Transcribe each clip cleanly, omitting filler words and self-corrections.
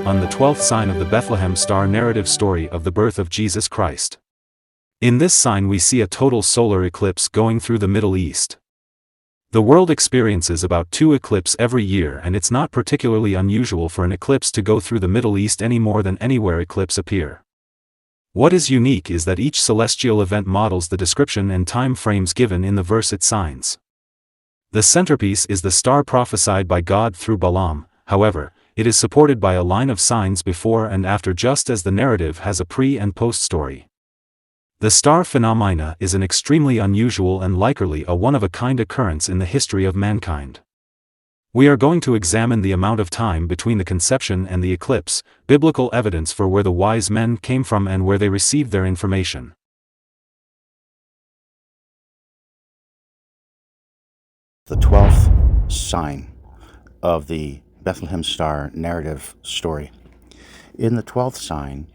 On the 12th sign of the Bethlehem star, narrative story of the birth of Jesus Christ. In this sign we see a total solar eclipse going through the Middle East. The world experiences about 2 eclipses every year, and it's not particularly unusual for an eclipse to go through the Middle East any more than anywhere eclipses appear. What is unique is that each celestial event models the description and time frames given in the verse it signs. The centerpiece is the star prophesied by God through Balaam. However, it is supported by a line of signs before and after, just as the narrative has a pre- and post-story. The star phenomena is an extremely unusual and likely a one-of-a-kind occurrence in the history of mankind. We are going to examine the amount of time between the conception and the eclipse, biblical evidence for where the wise men came from and where they received their information. The 12th sign of the Bethlehem star narrative story. In the 12th sign,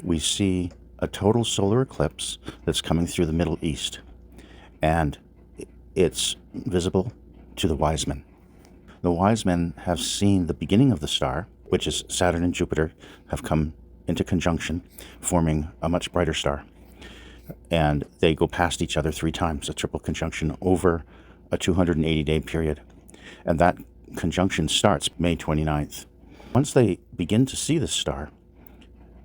we see a total solar eclipse that's coming through the Middle East, and it's visible to the wise men. The wise men have seen the beginning of the star, which is Saturn and Jupiter, have come into conjunction, forming a much brighter star. And they go past each other 3 times, a triple conjunction over a 280-day period. And that conjunction starts May 29th. Once they begin to see this star,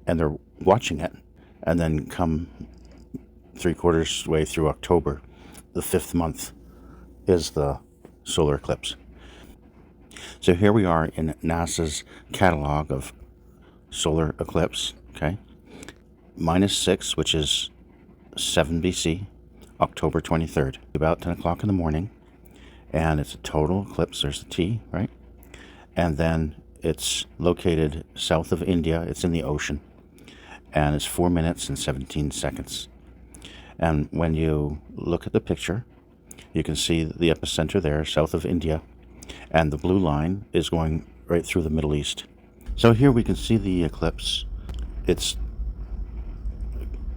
and they're watching it, and then come 3/4 way through October, the 5th month is the solar eclipse. So here we are in NASA's catalog of solar eclipse, okay? -6, which is 7 BC, October 23rd, about 10 o'clock in the morning, and it's a total eclipse. There's the T, right? And then it's located south of India. It's in the ocean, and it's 4 minutes and 17 seconds. And when you look at the picture, you can see the epicenter there, south of India, and the blue line is going right through the Middle East. So here we can see the eclipse. It's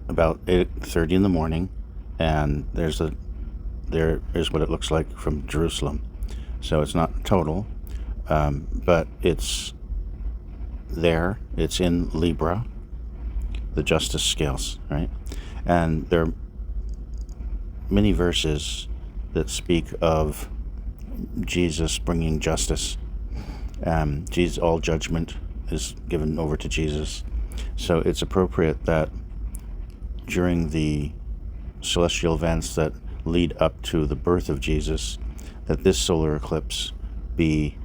about 8:30 in the morning, and there is what it looks like from Jerusalem. So it's not total, but it's there. It's in Libra, the justice scales, right? And there are many verses that speak of Jesus bringing justice. Jesus, all judgment is given over to Jesus. So it's appropriate that during the celestial events that lead up to the birth of Jesus, that this solar eclipse be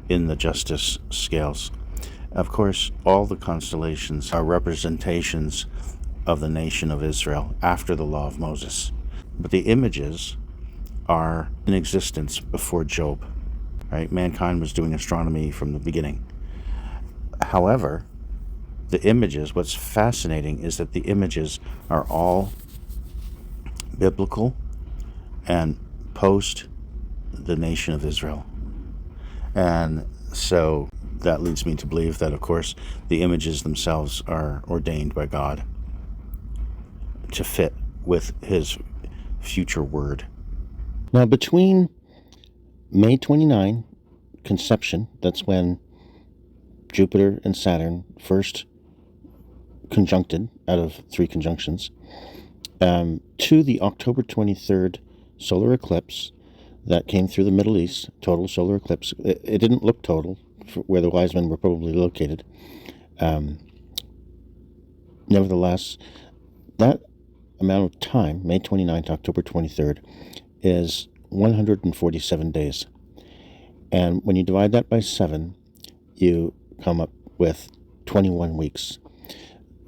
in the justice scales. Of course, all the constellations are representations of the nation of Israel after the law of Moses. But the images are in existence before Job, right? Mankind was doing astronomy from the beginning. However, the images, what's fascinating is that the images are all biblical and post the nation of Israel. And so that leads me to believe that, of course, the images themselves are ordained by God to fit with his future word. Now, between May 29, conception, that's when Jupiter and Saturn first conjuncted out of 3 conjunctions, to the October 23rd solar eclipse that came through the Middle East, total solar eclipse. It didn't look total, where the wise men were probably located. Nevertheless, that amount of time, May 29th to October 23rd, is 147 days. And when you divide that by 7, you come up with 21 weeks.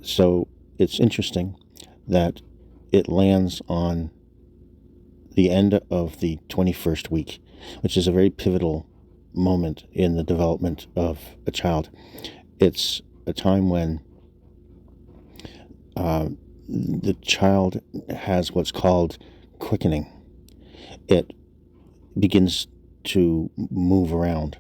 So it's interesting that it lands on the end of the 21st week, which is a very pivotal moment in the development of a child. It's a time when the child has what's called quickening. It begins to move around,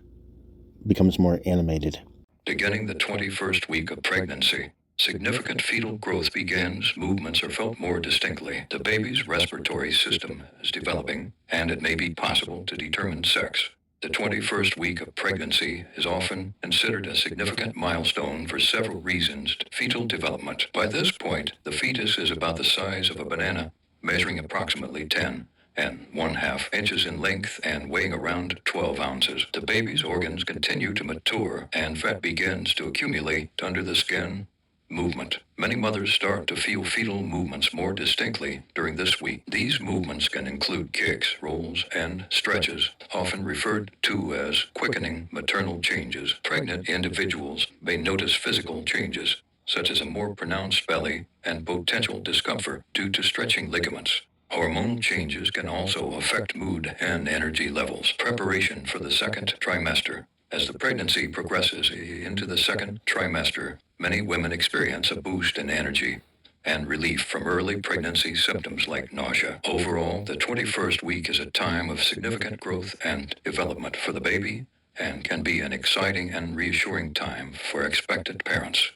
becomes more animated. Beginning the 21st week of pregnancy, Significant fetal growth begins, movements are felt more distinctly. The baby's respiratory system is developing, and it may be possible to determine sex. The 21st week of pregnancy is often considered a significant milestone for several reasons. Fetal development. By this point, the fetus is about the size of a banana, measuring approximately 10 and 1/2 inches in length and weighing around 12 ounces. The baby's organs continue to mature, and fat begins to accumulate under the skin. Movement. Many mothers start to feel fetal movements more distinctly during this week. These movements can include kicks, rolls, and stretches, often referred to as quickening maternal changes. Pregnant individuals may notice physical changes, such as a more pronounced belly and potential discomfort due to stretching ligaments. Hormone changes can also affect mood and energy levels. Preparation for the second trimester. As the pregnancy progresses into the second trimester, many women experience a boost in energy and relief from early pregnancy symptoms like nausea. Overall, the 21st week is a time of significant growth and development for the baby and can be an exciting and reassuring time for expectant parents.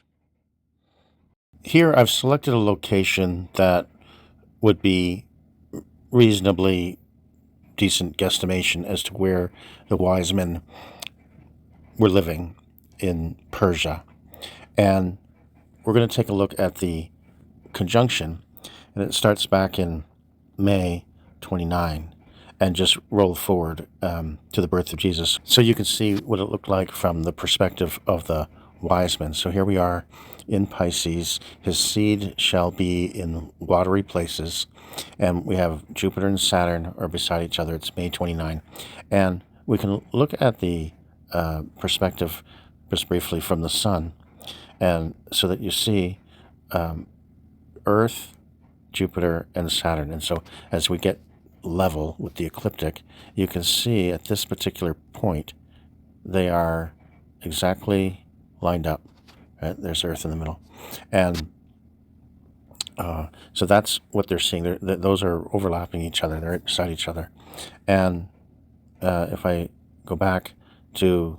Here I've selected a location that would be reasonably decent guesstimation as to where the Wisemen were living in Persia. And we're going to take a look at the conjunction, and it starts back in May 29 and just roll forward to the birth of Jesus. So you can see what it looked like from the perspective of the Wisemen. So here we are in Pisces. His seed shall be in watery places. And we have Jupiter and Saturn are beside each other. It's May 29. And we can look at the perspective just briefly from the sun, and so that you see Earth, Jupiter, and Saturn. And so as we get level with the ecliptic, you can see at this particular point, they are exactly lined up. Right? There's Earth in the middle. And so that's what they're seeing. Those are overlapping each other. They're right beside each other. And if I go back to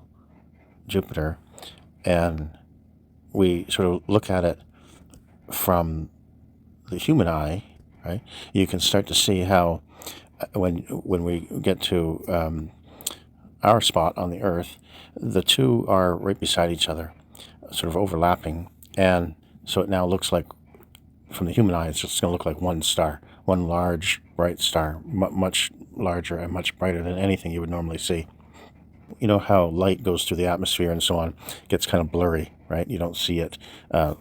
Jupiter and we sort of look at it from the human eye, right, you can start to see how when we get to our spot on the Earth, the two are right beside each other, sort of overlapping. And so it now looks like, from the human eye, it's just going to look like one star, one large, bright star, much larger and much brighter than anything you would normally see. You know how light goes through the atmosphere and so on, it gets kind of blurry, right? You don't see it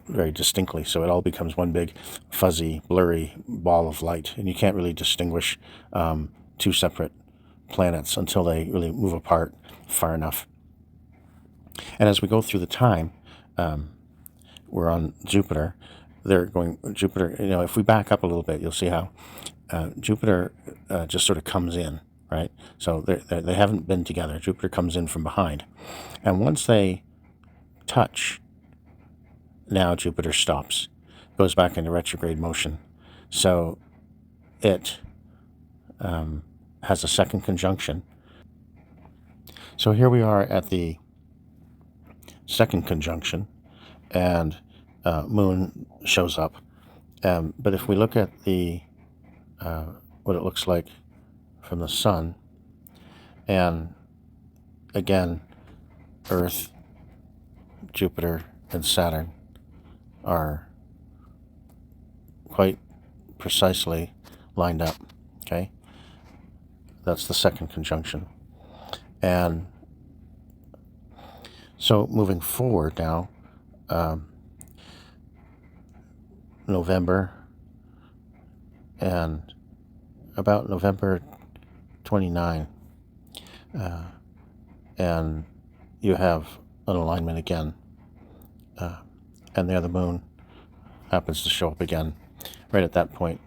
very distinctly, so it all becomes one big fuzzy, blurry ball of light, and you can't really distinguish two separate planets until they really move apart far enough. And as we go through the time, we're on Jupiter. Jupiter, if we back up a little bit, you'll see how Jupiter just sort of comes in, right? So they haven't been together. Jupiter comes in from behind. And once they touch, now Jupiter stops, goes back into retrograde motion. So it has a second conjunction. So here we are at the second conjunction, and Moon shows up. But if we look at the what it looks like from the sun, and again, Earth, Jupiter, and Saturn are quite precisely lined up, okay? That's the second conjunction. And so moving forward now, November, and about November 29, and you have an alignment again, and there the moon happens to show up again right at that point.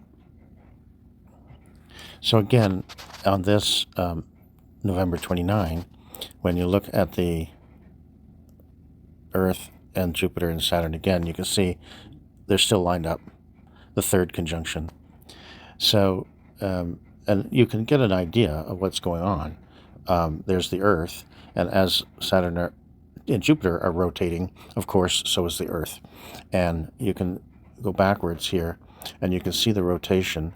So again, on this November 29, when you look at the Earth and Jupiter and Saturn again, you can see they're still lined up, the third conjunction. So, and you can get an idea of what's going on. There's the Earth, and as Saturn and Jupiter are rotating, of course, so is the Earth. And you can go backwards here, and you can see the rotation.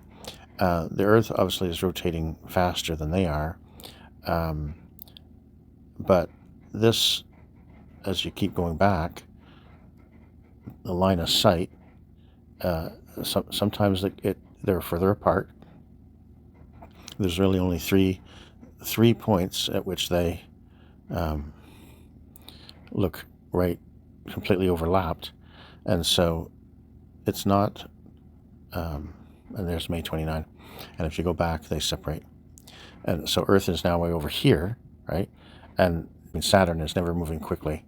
The Earth obviously is rotating faster than they are, but this, as you keep going back, the line of sight, sometimes they're further apart. There's really only three points at which they look right completely overlapped, and so it's not. And there's May 29, and if you go back, they separate, and so Earth is now way over here, right? And Saturn is never moving quickly,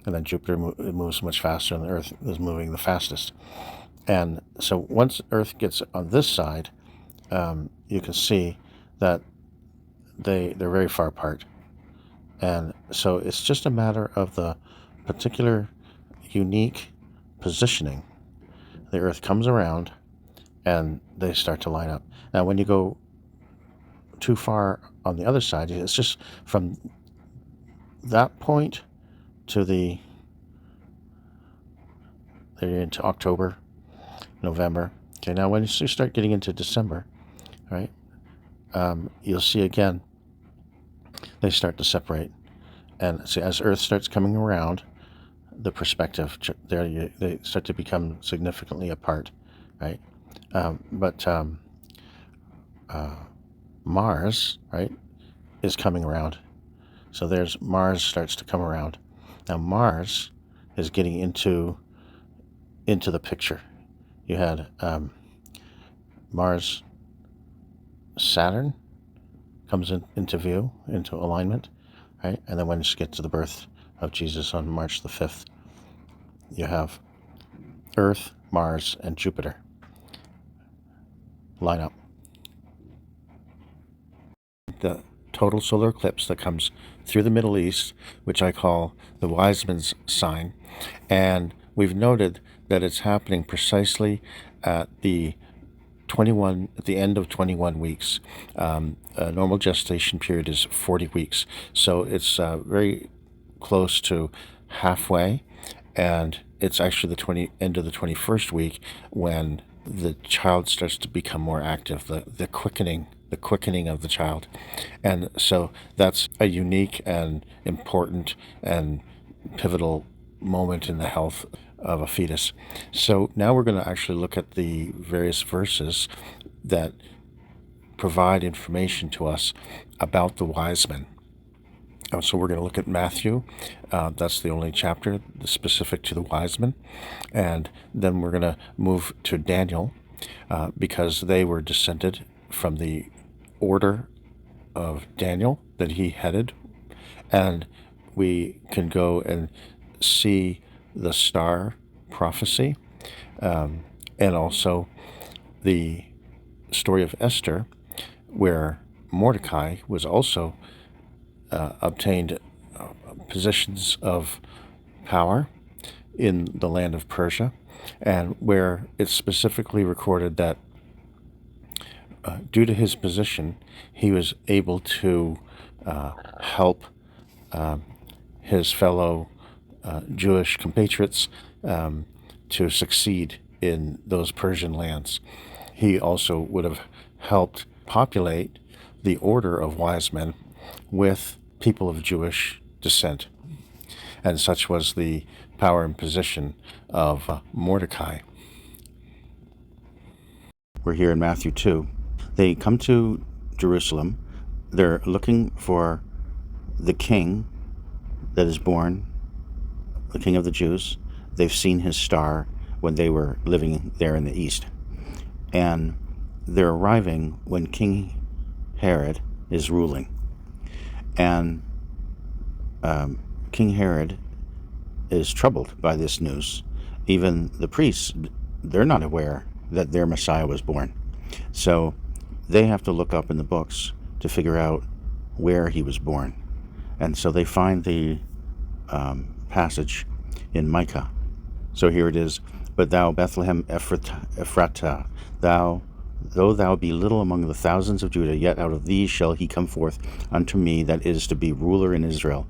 and then Jupiter moves much faster, and the Earth is moving the fastest. And so once Earth gets on this side, you can see that they're very far apart. And so it's just a matter of the particular unique positioning. The Earth comes around and they start to line up. Now, when you go too far on the other side, it's just from that point to they're into October, November. Okay, now when you start getting into December, right, you'll see again, they start to separate. And see, as Earth starts coming around, the perspective, they start to become significantly apart, right? But Mars, right, is coming around. So there's Mars starts to come around. Now Mars is getting into the picture. You had Mars, Saturn comes into view, into alignment, right? And then when you get to the birth of Jesus on March the 5th, you have Earth, Mars, and Jupiter line up. The total solar eclipse that comes through the Middle East, which I call the Wiseman's sign, and we've noted that it's happening precisely at the end of 21 weeks. A normal gestation period is 40 weeks, so it's very close to halfway, and it's actually the end of the 21st week when the child starts to become more active, the quickening of the child. And so that's a unique and important and pivotal moment in the health of a fetus. So now we're going to actually look at the various verses that provide information to us about the Wisemen. So we're going to look at Matthew. That's the only chapter specific to the Wisemen. And then we're going to move to Daniel, because they were descended from the order of Daniel that he headed. And we can go and see the star prophecy, and also the story of Esther, where Mordecai was also obtained positions of power in the land of Persia, and where it's specifically recorded that due to his position, he was able to help his fellow Jewish compatriots to succeed in those Persian lands. He also would have helped populate the order of wise men with people of Jewish descent. And such was the power and position of Mordecai. We're here in Matthew 2. They come to Jerusalem. They're looking for the king that is born, the king of the Jews. They've seen his star when they were living there in the east. And they're arriving when King Herod is ruling. And King Herod is troubled by this news. Even the priests, they're not aware that their Messiah was born. So they have to look up in the books to figure out where he was born. And so they find the passage in Micah. So here it is. But thou, Bethlehem Ephratah, though thou be little among the thousands of Judah, yet out of thee shall he come forth unto me that is to be ruler in Israel.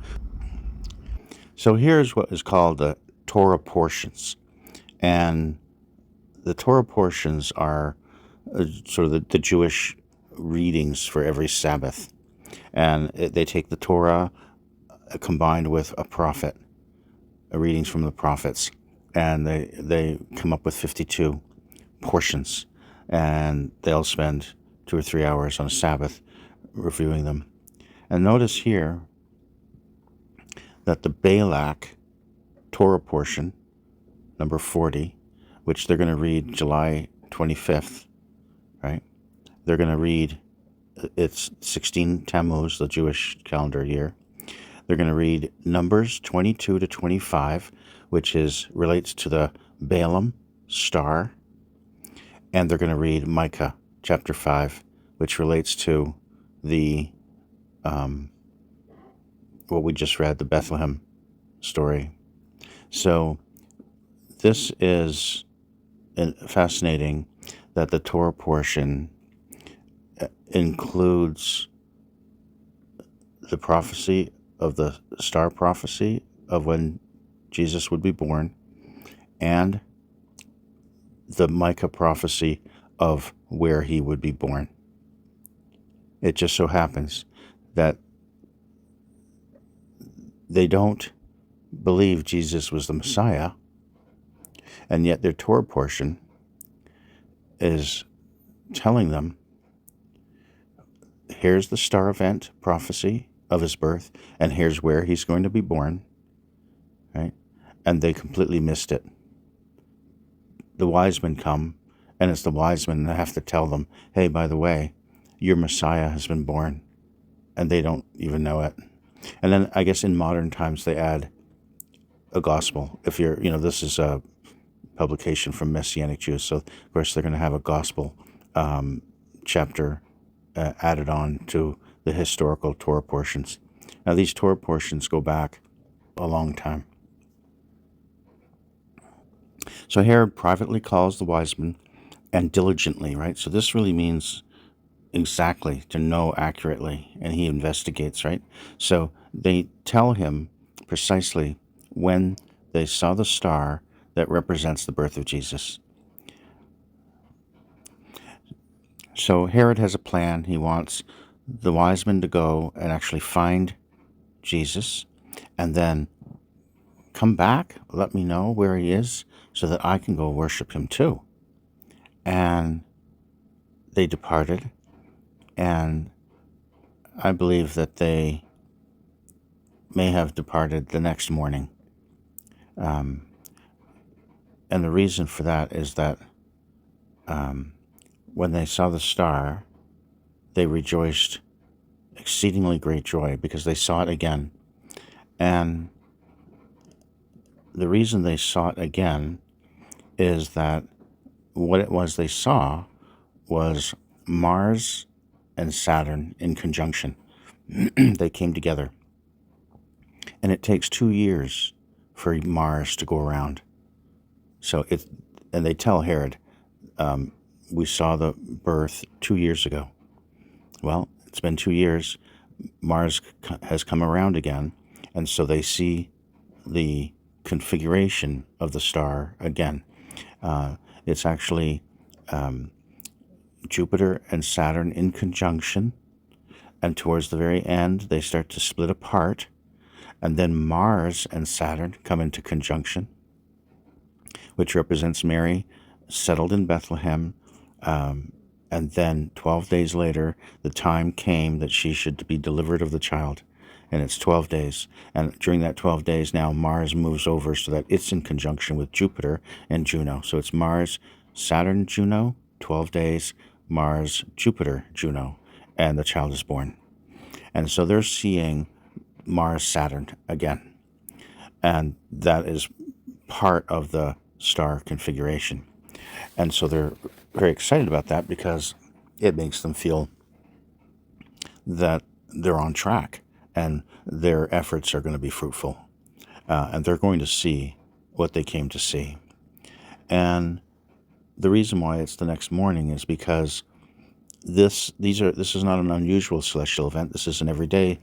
So here's what is called the Torah portions. And the Torah portions are sort of the Jewish readings for every Sabbath. And they take the Torah combined with a prophet, readings from the prophets, and they come up with 52 portions. And they'll spend 2 or 3 hours on a Sabbath reviewing them. And notice here that the Balak Torah portion, number 40, which they're going to read July 25th, right? They're going to read, it's 16 Tammuz, the Jewish calendar year. They're going to read Numbers 22 to 25, which relates to the Balaam star. And they're going to read Micah chapter 5, which relates to the, what we just read, the Bethlehem story. So this is fascinating that the Torah portion includes the prophecy of the star prophecy of when Jesus would be born, and the Micah prophecy of where he would be born. It just so happens that they don't believe Jesus was the Messiah, and yet their Torah portion is telling them, here's the star event prophecy of his birth, and here's where he's going to be born, right? And they completely missed it. The Wisemen come, and it's the Wisemen that have to tell them, hey, by the way, your Messiah has been born, and they don't even know it. And then I guess in modern times they add a gospel. If you're, this is a publication from Messianic Jews, so of course they're going to have a gospel chapter added on to the historical Torah portions. Now these Torah portions go back a long time. So Herod privately calls the Wisemen and diligently, right? So this really means exactly, to know accurately, and he investigates, right? So they tell him precisely when they saw the star that represents the birth of Jesus. So Herod has a plan. He wants the Wisemen to go and actually find Jesus, and then come back, let me know where he is, so that I can go worship him too. And they departed, and I believe that they may have departed the next morning. And the reason for that is that when they saw the star, they rejoiced exceedingly great joy because they saw it again. And the reason they saw it again is that what it was they saw was Mars and Saturn in conjunction. They came together. And it takes 2 years for Mars to go around. So and they tell Herod, we saw the birth 2 years ago. Well, it's been 2 years. Mars has come around again. And so they see the configuration of the star again. It's actually Jupiter and Saturn in conjunction, and towards the very end they start to split apart, and then Mars and Saturn come into conjunction, which represents Mary settled in Bethlehem, and then 12 days later the time came that she should be delivered of the child. And it's 12 days. And during that 12 days now, Mars moves over so that it's in conjunction with Jupiter and Juno. So it's Mars, Saturn, Juno, 12 days, Mars, Jupiter, Juno, and the child is born. And so they're seeing Mars, Saturn again. And that is part of the star configuration. And so they're very excited about that because it makes them feel that they're on track. And their efforts are going to be fruitful. And they're going to see what they came to see. And the reason why it's the next morning is because this is not an unusual celestial event. This is an everyday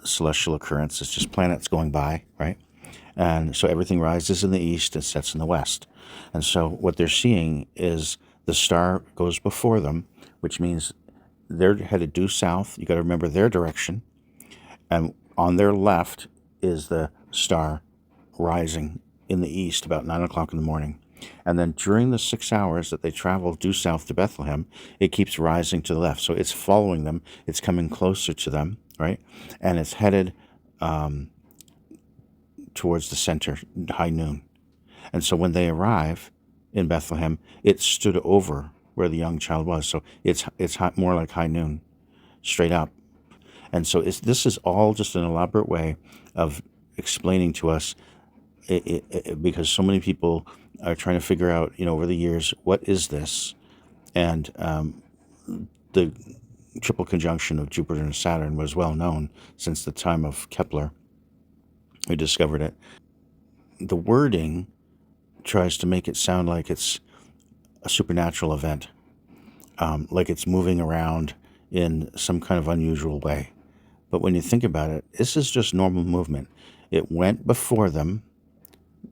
celestial occurrence. It's just planets going by, right? And so everything rises in the east and sets in the west. And so what they're seeing is the star goes before them, which means they're headed due south. You got to remember their direction. And on their left is the star rising in the east about 9 o'clock in the morning. And then during the 6 hours that they travel due south to Bethlehem, it keeps rising to the left. So it's following them. It's coming closer to them, right? And it's headed towards the center, high noon. And so when they arrive in Bethlehem, it stood over where the young child was. So it's more like high noon, straight up. And so this is all just an elaborate way of explaining to us, because so many people are trying to figure out, over the years, what is this? And the triple conjunction of Jupiter and Saturn was well known since the time of Kepler, who discovered it. The wording tries to make it sound like it's a supernatural event, like it's moving around in some kind of unusual way. But when you think about it, this is just normal movement. It went before them.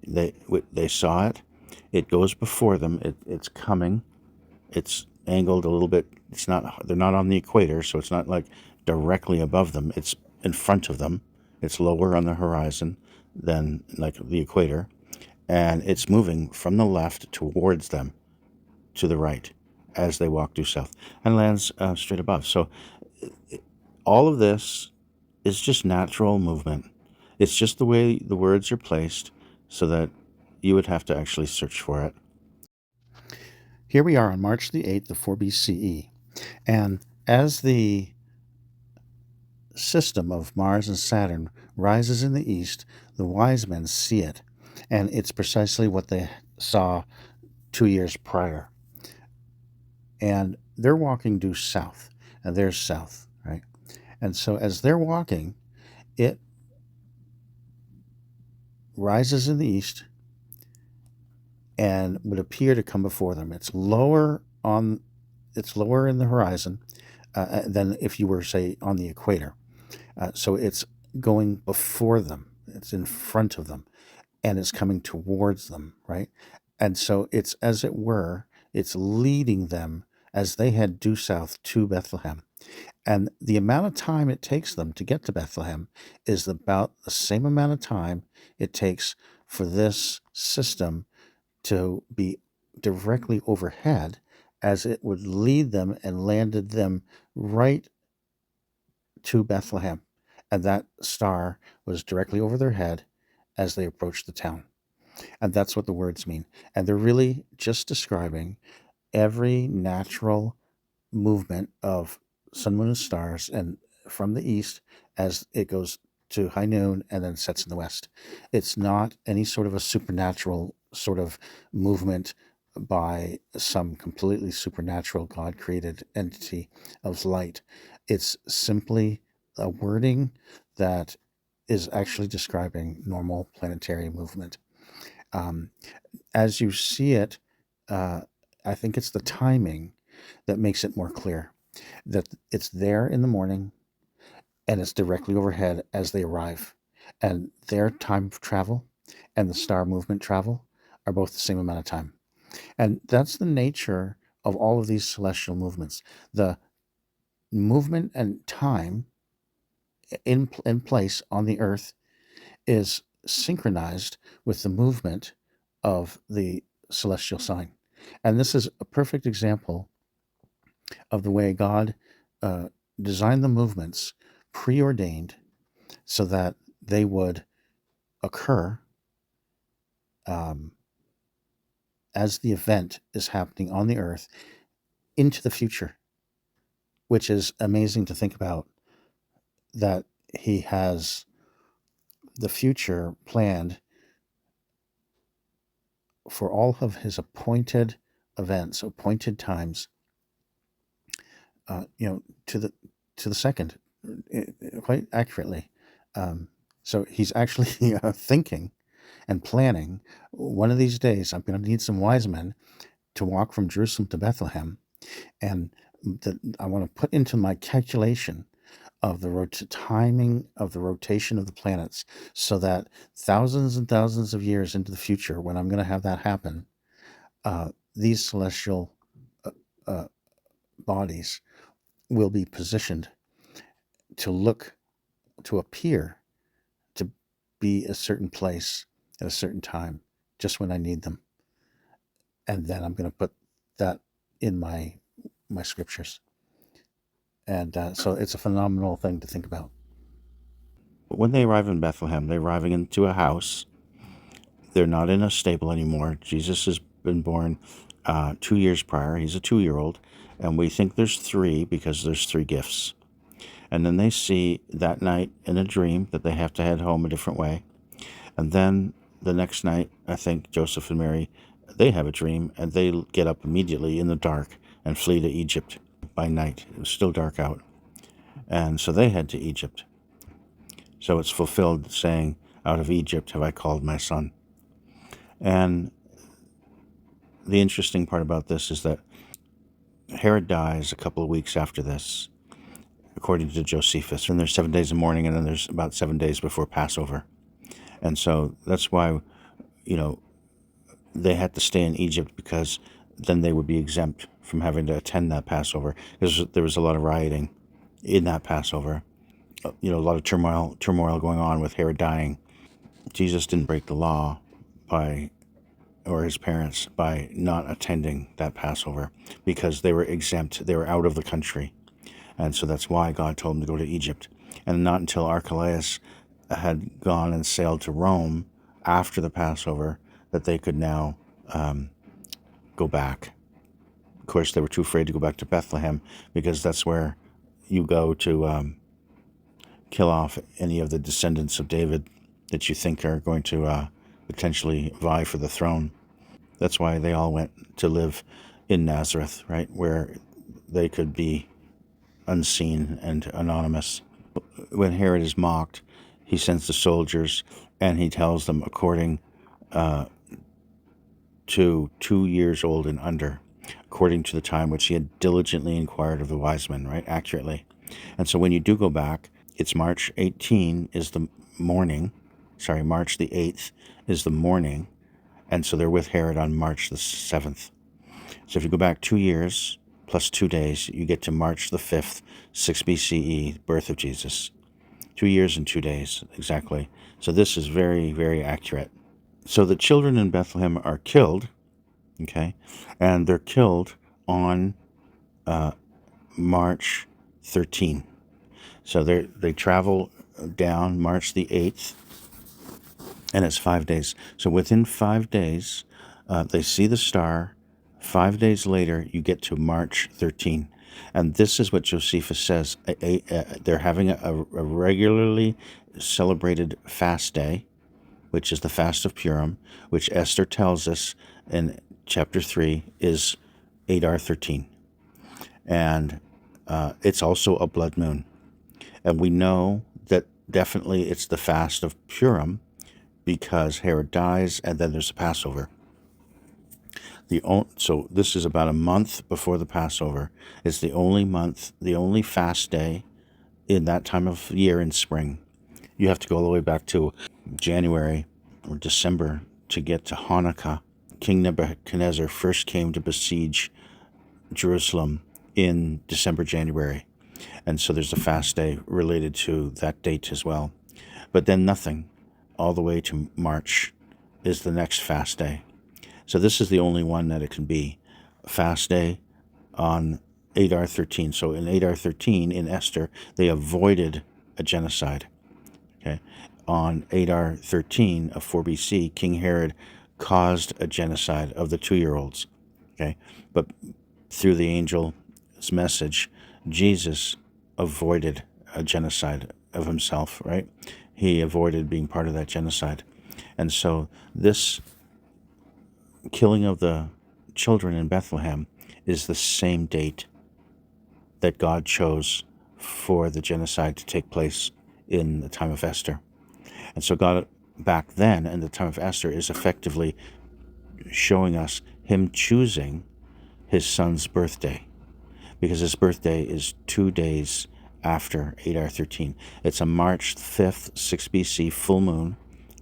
They saw it. It goes before them. It's coming. It's angled a little bit. They're not on the equator, so it's not like directly above them. It's in front of them. It's lower on the horizon than like the equator. And it's moving from the left towards them to the right as they walk due south and lands straight above. So all of this is just natural movement. It's just the way the words are placed so that you would have to actually search for it. Here we are on March the 8th of 4 BCE. And as the system of Mars and Saturn rises in the east, the Wisemen see it. And it's precisely what they saw 2 years prior. And they're walking due south, and there's south, right? And so as they're walking, it rises in the east and would appear to come before them. It's lower in the horizon than if you were, say, on the equator. So it's going before them. It's in front of them, and it's coming towards them, right? And so it's, as it were, it's leading them as they head due south to Bethlehem. And the amount of time it takes them to get to Bethlehem is about the same amount of time it takes for this system to be directly overhead, as it would lead them and landed them right to Bethlehem. And that star was directly over their head as they approached the town. And that's what the words mean. And they're really just describing every natural movement of sun, moon, and stars, and from the east as it goes to high noon and then sets in the west. It's not any sort of a supernatural sort of movement by some completely supernatural God-created entity of light. It's simply a wording that is actually describing normal planetary movement. As you see it, I think it's the timing that makes it more clear, that it's there in the morning and it's directly overhead as they arrive. And their time of travel and the star movement travel are both the same amount of time. And that's the nature of all of these celestial movements. The movement and time in place on the earth is synchronized with the movement of the celestial sign. And this is a perfect example of the way God designed the movements preordained so that they would occur as the event is happening on the earth into the future, which is amazing to think about, that he has the future planned for all of his appointed events, appointed times, to the second, quite accurately. So he's actually thinking and planning, one of these days I'm going to need some wise men to walk from Jerusalem to Bethlehem, and I want to put into my calculation of the timing of the rotation of the planets, so that thousands and thousands of years into the future, when I'm going to have that happen, these celestial bodies will be positioned to appear to be a certain place at a certain time, just when I need them. And then I'm going to put that in my scriptures. And so it's a phenomenal thing to think about. But when they arrive in Bethlehem, they're arriving into a house. They're not in a stable anymore. Jesus has been born 2 years prior. He's a 2-year-old. And we think there's 3 because there's 3 gifts. And then they see that night in a dream that they have to head home a different way. And then the next night, I think Joseph and Mary, they have a dream, and they get up immediately in the dark and flee to Egypt by night. It was still dark out. And so they head to Egypt. So it's fulfilled, saying, "Out of Egypt have I called my son." And the interesting part about this is that Herod dies a couple of weeks after this, according to Josephus. And there's 7 days of mourning, and then there's about 7 days before Passover. And so that's why, they had to stay in Egypt, because then they would be exempt from having to attend that Passover, because there was a lot of rioting in that Passover. A lot of turmoil going on with Herod dying. Jesus didn't break the law or his parents, by not attending that Passover, because they were exempt. They were out of the country. And so that's why God told him to go to Egypt. And not until Archelaus had gone and sailed to Rome after the Passover that they could now go back. Of course, they were too afraid to go back to Bethlehem, because that's where you go to kill off any of the descendants of David that you think are going to potentially vie for the throne. That's why they all went to live in Nazareth, right, where they could be unseen and anonymous. When Herod is mocked, he sends the soldiers, and he tells them, according to 2 years old and under, according to the time which he had diligently inquired of the Wisemen, right, accurately. And so when you do go back, it's March 18 is the morning. March the 8th is the morning. And so they're with Herod on March the 7th. So if you go back 2 years plus 2 days, you get to March the 5th, 6 BCE, birth of Jesus. 2 years and 2 days, exactly. So this is very, very accurate. So the children in Bethlehem are killed, okay? And they're killed on March 13. So they travel down March the 8th, and it's 5 days. So within 5 days, they see the star. 5 days later, you get to March 13. And this is what Josephus says. They're having a regularly celebrated fast day, which is the fast of Purim, which Esther tells us in chapter 3 is Adar 13. And it's also a blood moon. And we know that definitely it's the fast of Purim, because Herod dies, and then there's a Passover. So this is about a month before the Passover. It's the only fast day in that time of year in spring. You have to go all the way back to January or December to get to Hanukkah. King Nebuchadnezzar first came to besiege Jerusalem in December, January. And so there's a fast day related to that date as well. But then nothing. All the way to March is the next fast day. So this is the only one that it can be. A fast day on Adar 13. So in Adar 13, in Esther, they avoided a genocide. Okay. On Adar 13 of 4 BC, King Herod caused a genocide of the 2-year-olds. Okay. But through the angel's message, Jesus avoided a genocide of himself, right? He avoided being part of that genocide. And so this killing of the children in Bethlehem is the same date that God chose for the genocide to take place in the time of Esther. And so God back then, in the time of Esther, is effectively showing us him choosing his son's birthday, because his birthday is 2 days after Adar 13. It's a March 5th, 6 BC full moon,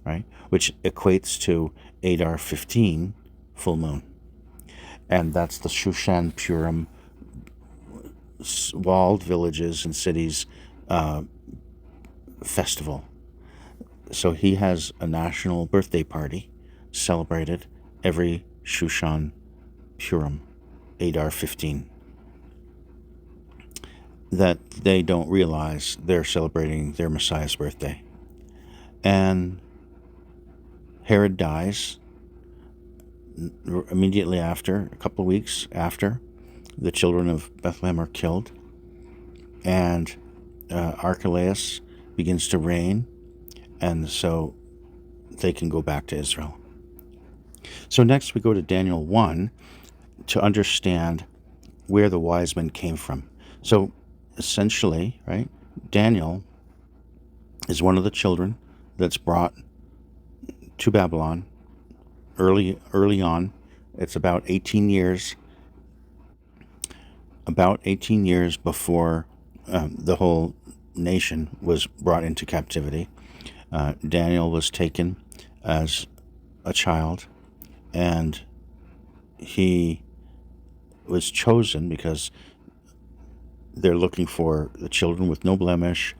right? Which equates to Adar 15 full moon. And that's the Shushan Purim walled villages and cities festival. So he has a national birthday party celebrated every Shushan Purim, Adar 15. That they don't realize they're celebrating their Messiah's birthday. And Herod dies immediately after, a couple of weeks after, the children of Bethlehem are killed. And Archelaus begins to reign, and so they can go back to Israel. So next we go to Daniel 1 to understand where the wise men came from. So essentially, right, Daniel is one of the children that's brought to Babylon early on. It's about 18 years before the whole nation was brought into captivity. Daniel was taken as a child, and he was chosen because they're looking for the children with no blemish,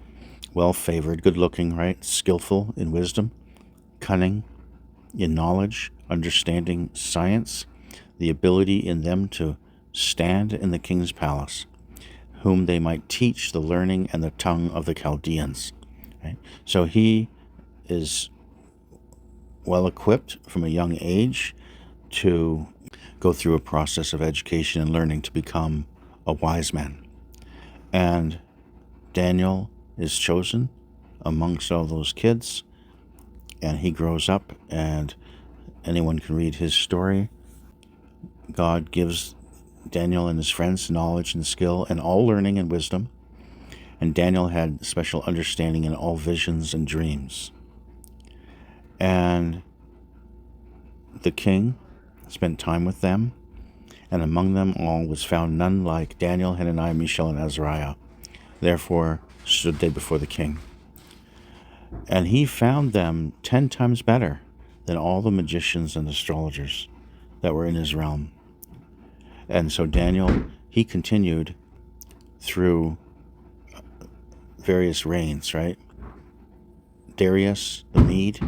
well-favored, good-looking, right, skillful in wisdom, cunning in knowledge, understanding science, the ability in them to stand in the king's palace, whom they might teach the learning and the tongue of the Chaldeans. Right? So he is well equipped from a young age to go through a process of education and learning to become a wise man. And Daniel is chosen amongst all those kids, and he grows up, and anyone can read his story. God gives Daniel and his friends knowledge and skill and all learning and wisdom, and Daniel had special understanding in all visions and dreams. And the king spent time with them, and among them all was found none like Daniel, Hananiah, Mishael, and Azariah. Therefore stood they before the king. And he found them 10 times better than all the magicians and astrologers that were in his realm. And so Daniel, he continued through various reigns, right? Darius the Mede,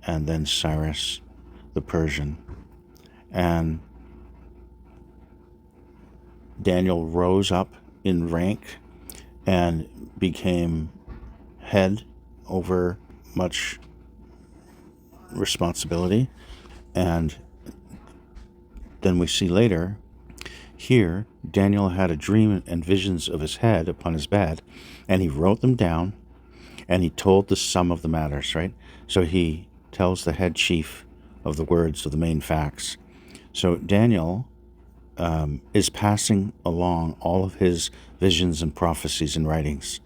and then Cyrus the Persian. And Daniel rose up in rank and became head over much responsibility. And then we see later here, Daniel had a dream and visions of his head upon his bed, and he wrote them down, and he told the sum of the matters, right? So he tells the head chief of the words of the main facts. So Daniel is passing along all of his visions and prophecies and writings,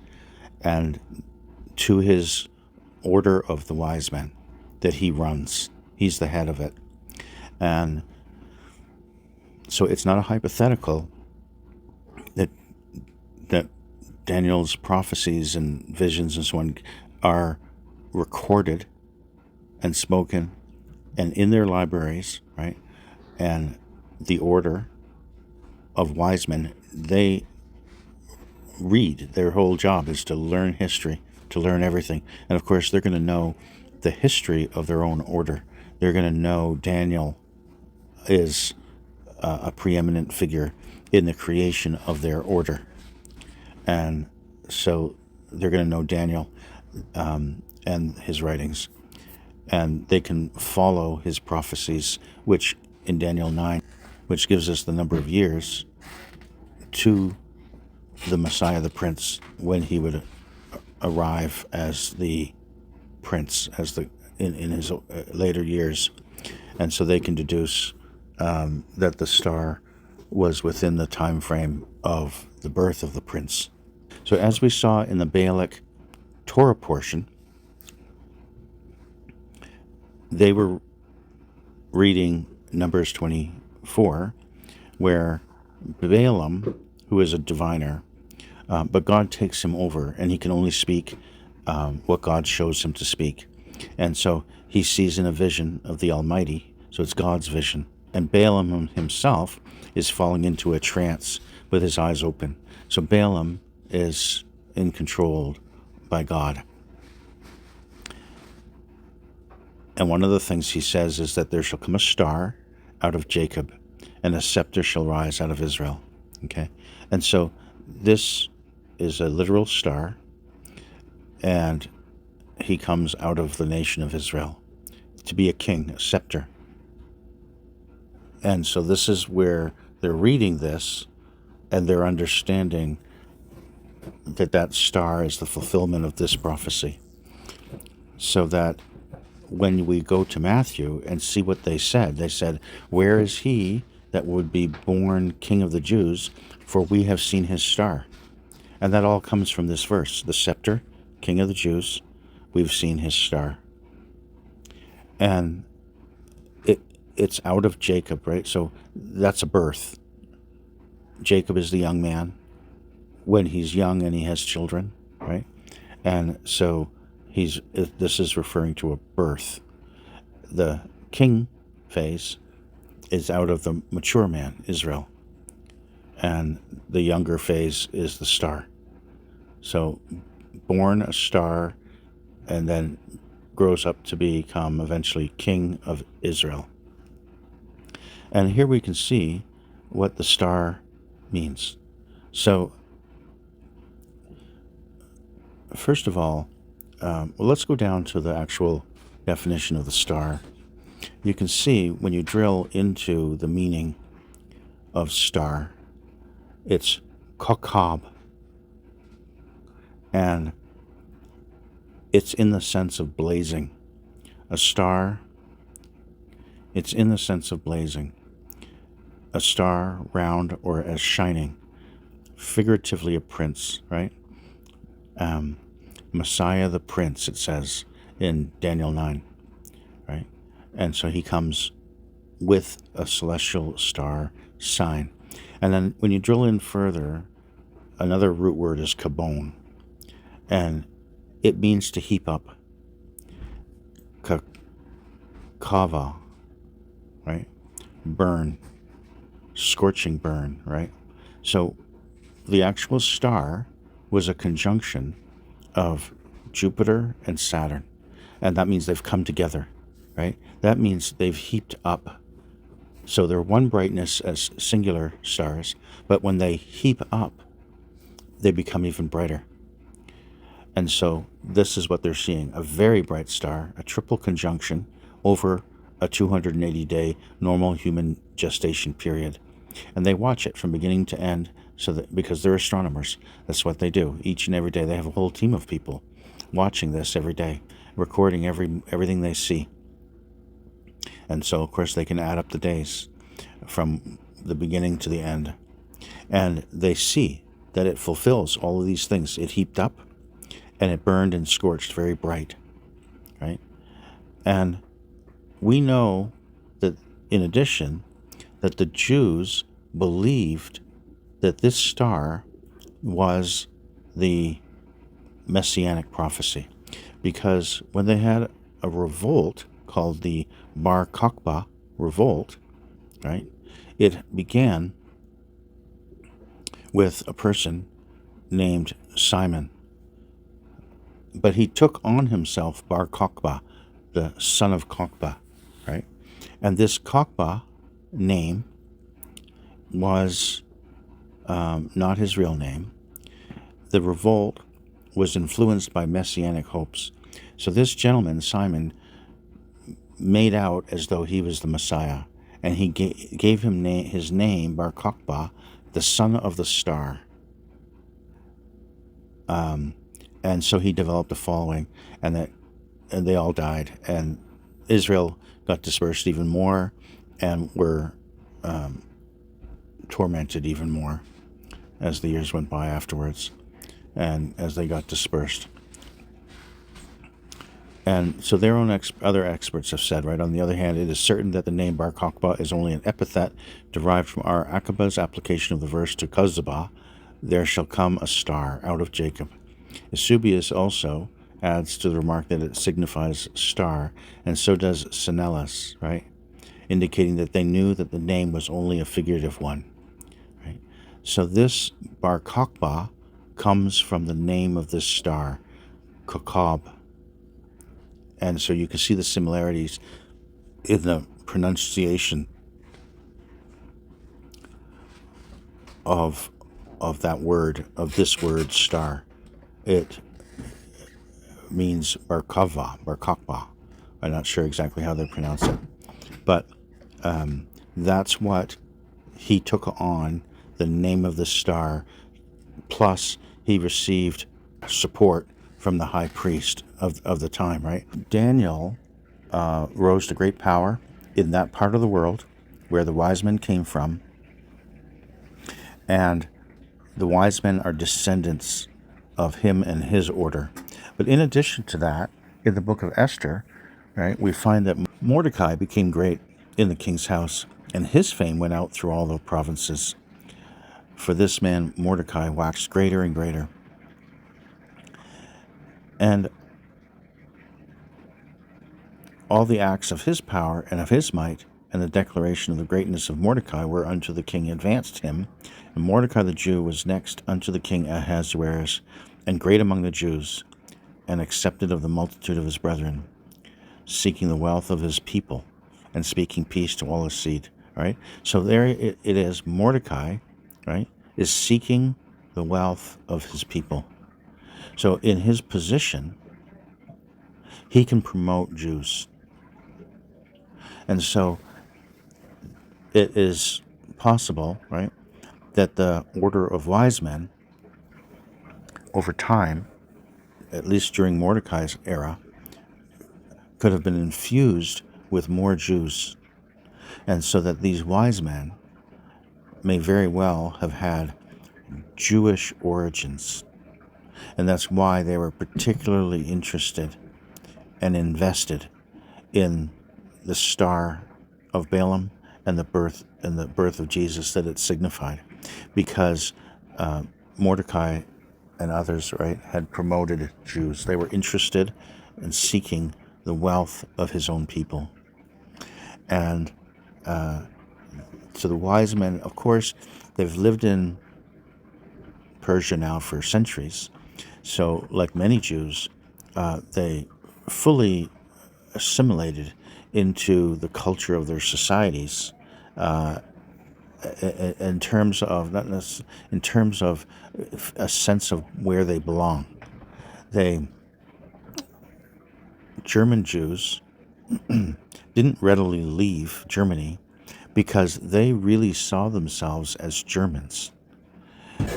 and to his order of the wise men that he runs. He's the head of it. And so it's not a hypothetical that Daniel's prophecies and visions and so on are recorded and spoken and in their libraries, right? And the order of wise men, they read. Their whole job is to learn history, to learn everything. And of course, they're going to know the history of their own order. They're going to know Daniel is a preeminent figure in the creation of their order. And so they're going to know Daniel and his writings. And they can follow his prophecies, which in Daniel 9, which gives us the number of years to the Messiah, the Prince, when he would arrive as the Prince, in his later years. And so they can deduce that the star was within the time frame of the birth of the Prince. So as we saw in the Baalic Torah portion, they were reading Numbers 24, where Balaam, who is a diviner, but God takes him over, and he can only speak what God shows him to speak. And so he sees in a vision of the Almighty, so it's God's vision. And Balaam himself is falling into a trance with his eyes open. So Balaam is in control by God. And one of the things he says is that there shall come a star out of Jacob, and a scepter shall rise out of Israel. Okay? And so this is a literal star, and he comes out of the nation of Israel to be a king, a scepter. And so this is where they're reading this, and they're understanding that that star is the fulfillment of this prophecy. So that when we go to Matthew and see what they said, where is he that would be born King of the Jews? For we have seen his star. And that all comes from this verse. The scepter, King of the Jews, we've seen his star. And it's out of Jacob, right? So that's a birth. Jacob is the young man when he's young and he has children, right? And so this is referring to a birth. The king phase is out of the mature man, Israel. And the younger phase is the star. So born a star and then grows up to become eventually king of Israel. And here we can see what the star means. So first of all, let's go down to the actual definition of the star. You can see when you drill into the meaning of star, it's kokab, and it's in the sense of blazing. A star, it's in the sense of blazing. A star, round or as shining, figuratively a prince, right? Messiah the Prince, it says in Daniel 9, right? And so he comes with a celestial star sign. And then when you drill in further, another root word is kabon, and it means to heap up. Kava, right? Burn, scorching burn, right? So the actual star was a conjunction of Jupiter and Saturn, and that means they've come together, right? That means they've heaped up. So they're one brightness as singular stars, but when they heap up, they become even brighter. And so this is what they're seeing, a very bright star, a triple conjunction over a 280-day normal human gestation period. And they watch it from beginning to end, so that because they're astronomers, that's what they do. Each and every day they have a whole team of people watching this every day, recording everything they see. And so, of course, they can add up the days from the beginning to the end. And they see that it fulfills all of these things. It heaped up, and it burned and scorched very bright, right? And we know that, in addition, that the Jews believed that this star was the messianic prophecy, because when they had a revolt called the Bar Kokhba revolt, right, it began with a person named Simon, but he took on himself Bar Kokhba, the son of Kokhba, right? And this Kokhba name was not his real name. The revolt was influenced by messianic hopes. So this gentleman, Simon, made out as though he was the Messiah, and he gave him his name, Bar Kokhba, the son of the star. And so he developed a following, and they all died, and Israel got dispersed even more, and were tormented even more as the years went by afterwards, and as they got dispersed. And so their own other experts have said, right, on the other hand, it is certain that the name Bar Kokhba is only an epithet derived from our Akaba's application of the verse to Kazaba, there shall come a star out of Jacob. Eusebius also adds to the remark that it signifies star, and so does Senellus, right? Indicating that they knew that the name was only a figurative one, right? So this Bar Kokhba comes from the name of this star, Kokhab. And so you can see the similarities in the pronunciation of that word, of this word star. It means Bar Kokhba. I'm not sure exactly how they pronounce it, but that's what he took on, the name of the star, plus he received support from the high priest of the time, right? Daniel rose to great power in that part of the world where the Wisemen came from, and the Wisemen are descendants of him and his order. But in addition to that, in the book of Esther, right, we find that Mordecai became great in the king's house, and his fame went out through all the provinces. For this man Mordecai waxed greater and greater. And all the acts of his power and of his might, and the declaration of the greatness of Mordecai were unto the king advanced him. And Mordecai the Jew was next unto the king Ahasuerus, and great among the Jews, and accepted of the multitude of his brethren, seeking the wealth of his people, and speaking peace to all his seed. Right? So there it is. Mordecai, right, is seeking the wealth of his people. So in his position, he can promote Jews. And so it is possible, right, that the order of Wisemen, over time, at least during Mordecai's era, could have been infused with more Jews. And so that these wise men may very well have had Jewish origins. And that's why they were particularly interested and invested in the star of Balaam and the birth of Jesus that it signified, because Mordecai and others, right, had promoted Jews. They were interested in seeking the wealth of his own people. And so the wise men, of course, they've lived in Persia now for centuries. So like many Jews, they fully assimilated into the culture of their societies, in terms of a sense of where they belong. German Jews didn't readily leave Germany because they really saw themselves as Germans.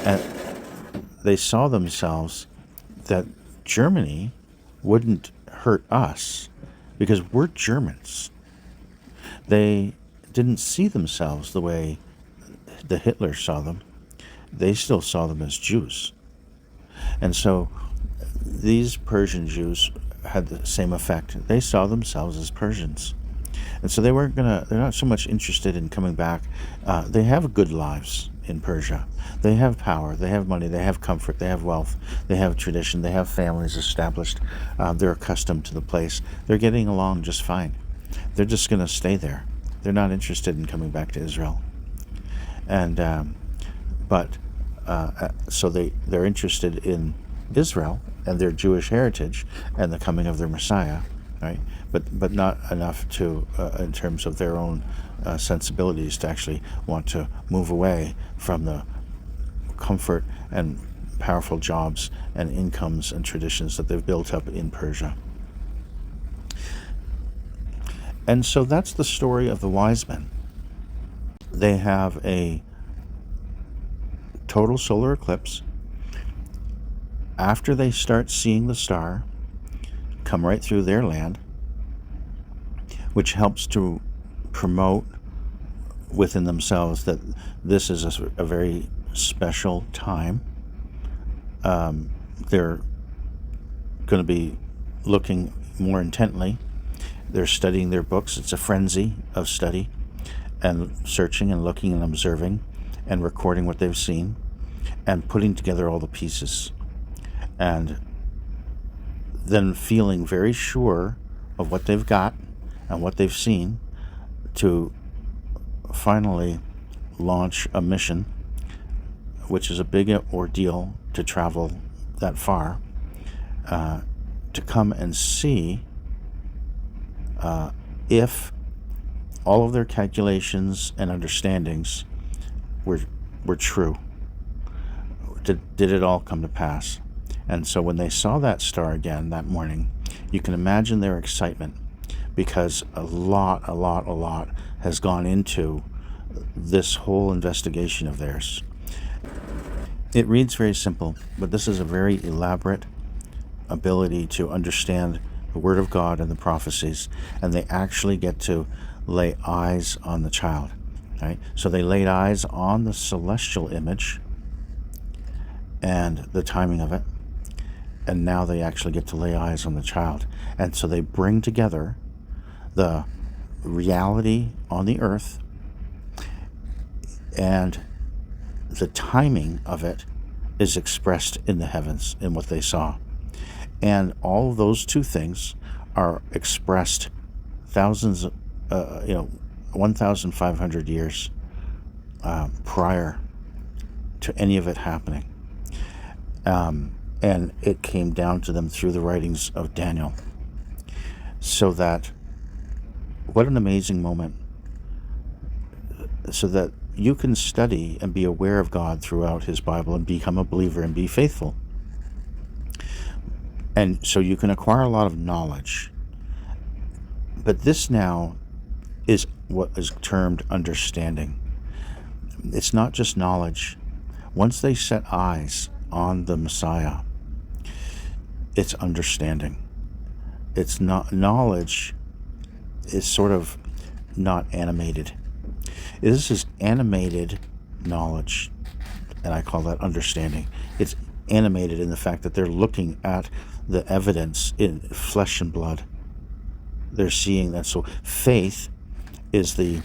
And they saw themselves that Germany wouldn't hurt us because we're Germans. They didn't see themselves the way the Hitler saw them. They still saw them as Jews. And so these Persian Jews had the same effect. They saw themselves as Persians. And so they're not so much interested in coming back. They have good lives in Persia. They have power, they have money, they have comfort, they have wealth, they have tradition, they have families established. They're accustomed to the place. They're getting along just fine. They're just going to stay there. They're not interested in coming back to Israel. And so they're interested in Israel and their Jewish heritage and the coming of their Messiah, right? But not enough to, in terms of their own sensibilities, to actually want to move away from the comfort and powerful jobs and incomes and traditions that they've built up in Persia. And so that's the story of the wise men. They have a total solar eclipse. After they start seeing the star come right through their land, which helps to promote within themselves that this is a very special time. They're going to be looking more intently. They're studying their books. It's a frenzy of study and searching and looking and observing and recording what they've seen. and putting together all the pieces, and then feeling very sure of what they've got and what they've seen to finally launch a mission, which is a big ordeal to travel that far, to come and see if all of their calculations and understandings were true. Did it all come to pass? And so when they saw that star again that morning, you can imagine their excitement, because a lot has gone into this whole investigation of theirs. It reads very simple, but this is a very elaborate ability to understand the Word of God and the prophecies, and they actually get to lay eyes on the child. Right? So they laid eyes on the celestial image and the timing of it, and now they actually get to lay eyes on the child. And so they bring together the reality on the earth and the timing of it is expressed in the heavens in what they saw. And all of those two things are expressed 1,500 years prior to any of it happening. And it came down to them through the writings of Daniel. So that, what an amazing moment. So that you can study and be aware of God throughout His Bible and become a believer and be faithful. And so you can acquire a lot of knowledge. But this now is what is termed understanding. It's not just knowledge. Once they set eyes on the Messiah, it's understanding. It's not knowledge. Is sort of not animated. This is animated knowledge, and I call that understanding. It's animated in the fact that they're looking at the evidence in flesh and blood. They're seeing that. So faith is the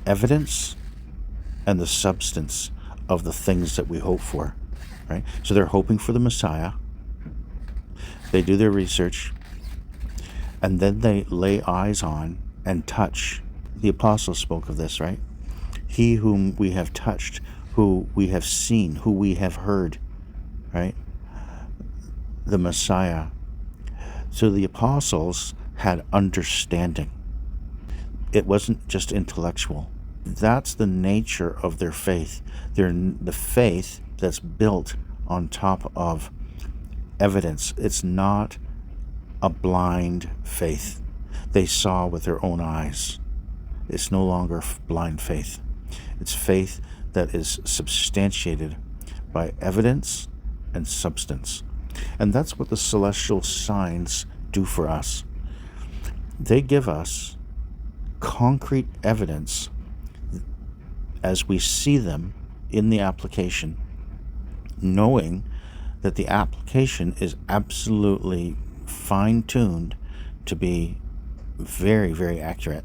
evidence and the substance of the things that we hope for, right? So they're hoping for the Messiah. They do their research, and then they lay eyes on and touch. The apostles spoke of this, right? He whom we have touched, who we have seen, who we have heard, right? The Messiah. So the apostles had understanding. It wasn't just intellectual. That's the nature of their faith. The faith that's built on top of evidence. It's not a blind faith. They saw with their own eyes. It's no longer blind faith. It's faith that is substantiated by evidence and substance. And that's what the celestial signs do for us. They give us concrete evidence as we see them in the application, knowing that the application is absolutely fine-tuned to be very, very accurate,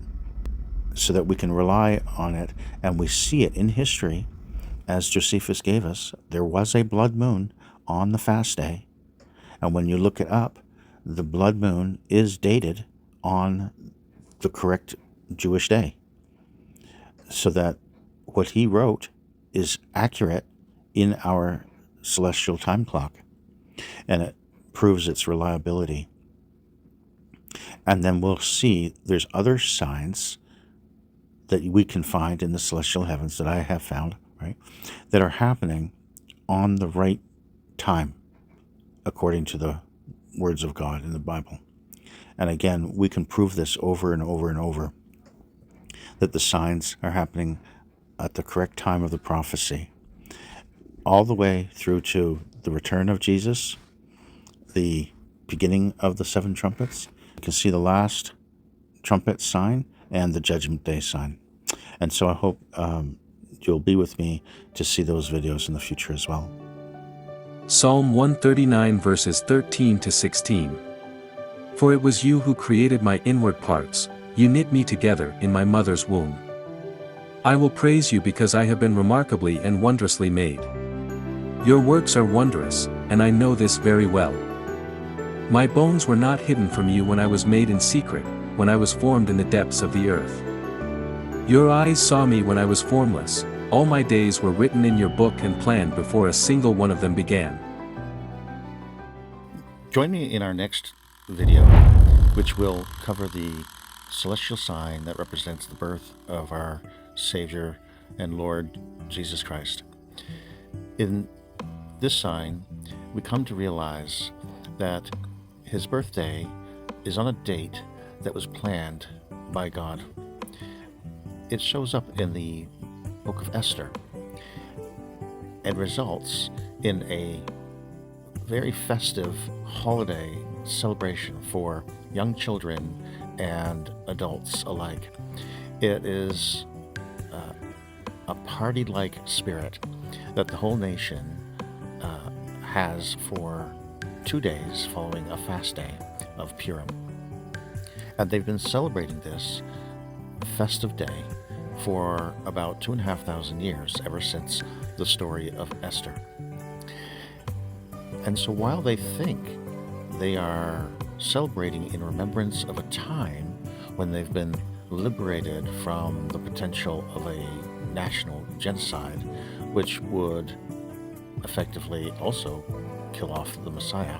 so that we can rely on it, and we see it in history. As Josephus gave us, there was a blood moon on the fast day, and when you look it up, the blood moon is dated on the correct Jewish day, so that what he wrote is accurate in our celestial time clock, and it proves its reliability. And then we'll see there's other signs that we can find in the celestial heavens that I have found, right, that are happening on the right time, according to the words of God in the Bible. And again, we can prove this over and over and over, that the signs are happening at the correct time of the prophecy, all the way through to the return of Jesus, the beginning of the 7 trumpets. You can see the last trumpet sign and the Judgment Day sign. And so I hope you'll be with me to see those videos in the future as well. Psalm 139 verses 13 to 16. For it was you who created my inward parts, you knit me together in my mother's womb. I will praise you because I have been remarkably and wondrously made. Your works are wondrous, and I know this very well. My bones were not hidden from you when I was made in secret, when I was formed in the depths of the earth. Your eyes saw me when I was formless, all my days were written in your book and planned before a single one of them began. Join me in our next video, which will cover the celestial sign that represents the birth of our Savior and Lord Jesus Christ. In this sign, we come to realize that his birthday is on a date that was planned by God. It shows up in the book of Esther and results in a very festive holiday celebration for young children and adults alike. It is a party-like spirit that the whole nation has for 2 days following a fast day of Purim. And they've been celebrating this festive day for about 2,500 years, ever since the story of Esther. And so while they think they are celebrating in remembrance of a time when they've been liberated from the potential of a national genocide, which would effectively also kill off the Messiah,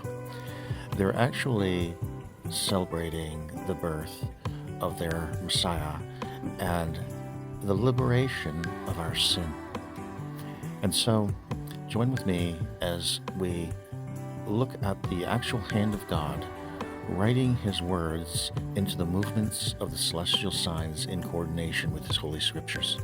they're actually celebrating the birth of their Messiah and the liberation of our sin. And so join with me as we look at the actual hand of God writing his words into the movements of the celestial signs in coordination with his holy scriptures.